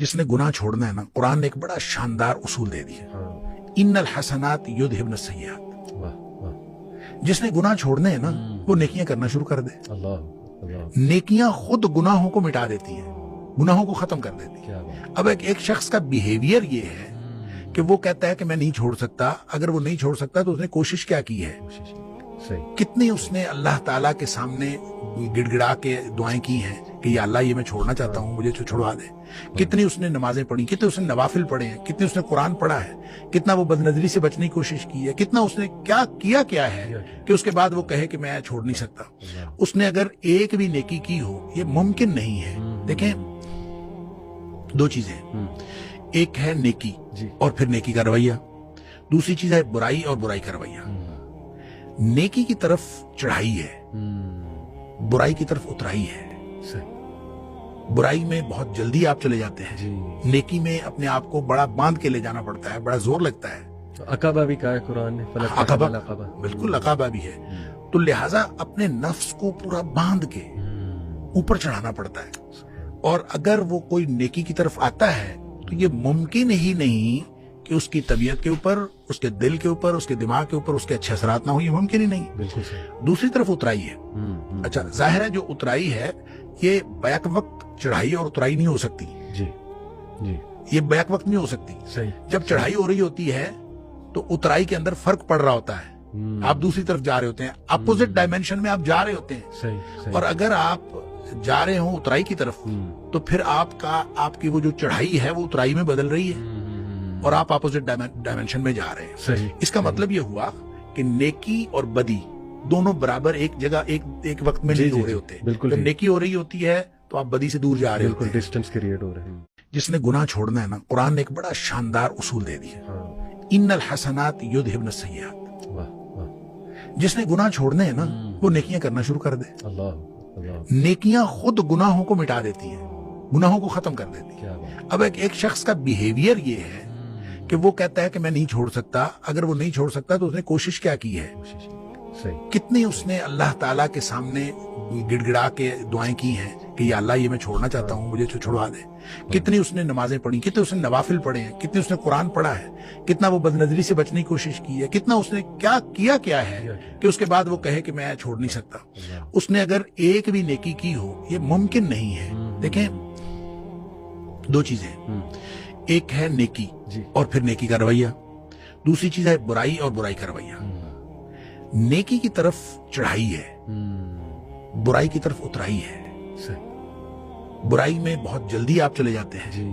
جس نے گناہ چھوڑنا ہے نا، قرآن نے ایک بڑا شاندار اصول دے دیا، ان الحسنات یذہبن السیئات۔ جس نے گناہ چھوڑنے ہیں نا، وہ نیکیاں کرنا شروع کر دے۔ نیکیاں خود گناہوں کو مٹا دیتی ہیں، گناہوں کو ختم کر دیتی ہیں۔ اب ایک شخص کا بیہیویئر یہ ہے کہ وہ کہتا ہے کہ میں نہیں چھوڑ سکتا۔ اگر وہ نہیں چھوڑ سکتا تو اس نے کوشش کیا کی ہے، کتنی اس نے اللہ تعالیٰ کے سامنے گڑ گڑا کے دعائیں کی ہیں کہ یا اللہ یہ میں چھوڑنا چاہتا ہوں، مجھے چھڑوا دے۔ کتنی اس نے نمازیں پڑھی، کتنے اس نے نوافل پڑھے ہیں، کتنے اس نے قرآن پڑھا ہے، کتنا وہ بدنظری سے بچنے کی کوشش کی ہے، کتنا اس نے کیا ہے کہ اس کے بعد وہ کہے کہ میں چھوڑ نہیں سکتا۔ اس نے اگر ایک بھی نیکی کی ہو، یہ ممکن نہیں ہے۔ دیکھیں، دو چیزیں، ایک ہے نیکی اور پھر نیکی کا رویہ، دوسری چیز ہے برائی اور برائی کا رویہ۔ نیکی کی طرف چڑھائی ہے، برائی کی طرف اترائی ہے۔ برائی میں بہت جلدی آپ چلے جاتے ہیں، نیکی میں اپنے آپ کو بڑا باندھ کے لے جانا پڑتا ہے، بڑا زور لگتا ہے۔ عقبہ بھی کہا ہے قرآن نے، عقبہ، بالکل عقبہ بھی ہے۔ تو لہٰذا اپنے نفس کو پورا باندھ کے اوپر چڑھانا پڑتا ہے۔ اور اگر وہ کوئی نیکی کی طرف آتا ہے تو یہ ممکن ہی نہیں کہ اس کی طبیعت کے اوپر، اس کے دل کے اوپر، اس کے دماغ کے اوپر اس کے اچھے اثرات نہ ہو، یہ ممکن ہی نہیں۔ بالکل صحیح۔ دوسری طرف اترائی ہے۔ اچھا، ظاہر ہے جو اترائی ہے یہ بیک وقت چڑھائی اور اترائی نہیں ہو سکتی۔ یہ بیک وقت نہیں ہو سکتی۔ جب چڑھائی ہو رہی ہوتی ہے تو اترائی کے اندر فرق پڑ رہا ہوتا ہے، آپ دوسری طرف جا رہے ہوتے ہیں، اپوزٹ ڈائمینشن میں آپ جا رہے ہوتے ہیں۔ اور اگر آپ جا رہے ہوں اترائی کی طرف تو پھر آپ کی وہ جو چڑھائی ہے وہ اترائی میں بدل رہی ہے اور آپ اپوزٹ ڈائمینشن میں جا رہے ہیں۔ اس کا مطلب یہ ہوا کہ نیکی اور بدی دونوں برابر ایک جگہ ایک وقت میں نہیں ہو رہے ہوتے۔ جب نیکی ہو رہی ہوتی ہے تو آپ بدی سے دور جا رہے ہوتے ہیں، ڈسٹنس کریٹ ہو رہے ہیں۔ جس نے گناہ چھوڑنا ہے نا، قرآن نے ایک بڑا شاندار اصول دے دیا، ان الحسنات یذہبن السیئات۔ جس نے گناہ چھوڑنے ہیں نا، وہ نیکیاں کرنا شروع کر دے۔ نیکیاں خود گناہوں کو مٹا دیتی ہیں، گناہوں کو ختم کر دیتی ہیں۔ اب ایک شخص کا بیہیویئر یہ ہے کہ وہ کہتا ہے کہ میں نہیں چھوڑ سکتا۔ اگر وہ نہیں چھوڑ سکتا تو اس نے کوشش کیا کی ہے، کتنی اس نے اللہ تعالیٰ کے سامنے گڑ گڑا کے دعائیں کی ہیں کہ یا اللہ یہ میں چھوڑنا چاہتا ہوں، مجھے چھڑوا دے۔ کتنی اس نے نمازیں پڑھی، کتنے اس نے نوافل پڑھے ہیں، کتنے اس نے قرآن پڑھا ہے، کتنا وہ بدنظری سے بچنے کی کوشش کی ہے، کتنا اس نے کیا ہے کہ اس کے بعد وہ کہے کہ میں چھوڑ نہیں سکتا۔ اس نے اگر ایک بھی نیکی کی ہو، یہ ممکن نہیں ہے۔ دیکھیں، دو چیزیں، ایک ہے نیکی اور پھر نیکی کا رویہ، دوسری چیز ہے برائی اور برائی کا رویہ۔ نیکی کی طرف چڑھائی ہے، برائی کی طرف اترائی ہے۔ برائی میں بہت جلدی آپ چلے جاتے ہیں۔